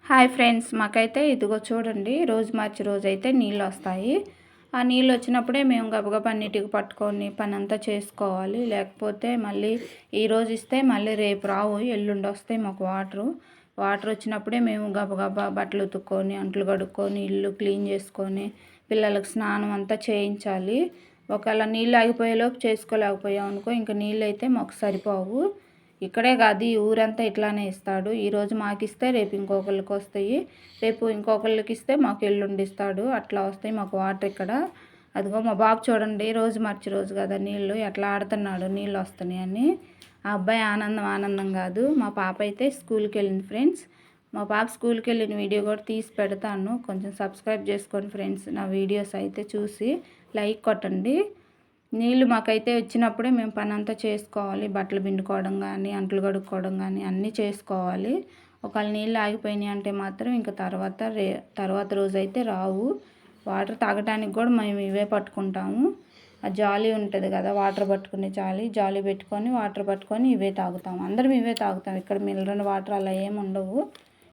Hi friends, మాకైతే ఇదిగో చూడండి, రోజు మార్చి రోజైతే నీళ్ళు వస్తాయి. ఆ నీళ్ళు వచ్చినప్పుడే మేము గబగబా నీటికి పట్టుకొని పని అంతా చేసుకోవాలి. లేకపోతే మళ్ళీ ఈరోజు ఇస్తే మళ్ళీ రేపు రావు, ఎల్లుండి వస్తాయి మాకు వాటర్ వచ్చినప్పుడే మేము గబగబా బట్టలు ఉతుక్కొని, అంట్లు కడుక్కొని, ఇల్లు క్లీన్ చేసుకొని, పిల్లలకు స్నానం అంతా చేయించాలి. ఒకవేళ నీళ్ళు ఆగిపోయేలోపు చేసుకోలేకపోయాం అనుకో, ఇంకా నీళ్ళు అయితే మాకు సరిపోవు. ఇక్కడే కాదు, ఈ ఊరంతా ఇట్లానే ఇస్తాడు. ఈరోజు మాకు ఇస్తే రేపు ఇంకొకళ్ళకి వస్తాయి, రేపు ఇంకొకళ్ళకి ఇస్తే మాకు ఎల్లుండి ఇస్తాడు. అట్లా వస్తాయి మాకు వాటర్ ఇక్కడ. అదిగో మా బాబు చూడండి, రోజు మార్చి రోజు కదా నీళ్ళు ఎట్లా ఆడుతున్నాడు, నీళ్ళు వస్తున్నాయని. ఆ అబ్బాయి ఆనందం కాదు. మా పాప అయితే స్కూల్కి వెళ్ళింది ఫ్రెండ్స్. మా పాప స్కూల్కి వెళ్ళిన వీడియో కూడా తీసి పెడతాను, కొంచెం సబ్స్క్రైబ్ చేసుకోండి ఫ్రెండ్స్. నా వీడియోస్ అయితే చూసి లైక్ కొట్టండి. నీళ్ళు మాకైతే వచ్చినప్పుడే మేము పని అంతా చేసుకోవాలి. బట్టలు పిండుకోవడం కానీ, అంట్లు కడుక్కోవడం కానీ అన్నీ చేసుకోవాలి. ఒకవేళ నీళ్ళు ఆగిపోయినాయి అంటే మాత్రం ఇంకా తర్వాత రోజు అయితే రావు. వాటర్ తాగడానికి కూడా మేము ఇవే పట్టుకుంటాము. ఆ జాలీ ఉంటుంది కదా, వాటర్ పట్టుకునే జాలీ పెట్టుకొని వాటర్ పట్టుకొని ఇవే తాగుతాము. అందరం ఇవే తాగుతాం. ఇక్కడ మినరల్ వాటర్ అలా ఏమి ఉండవు.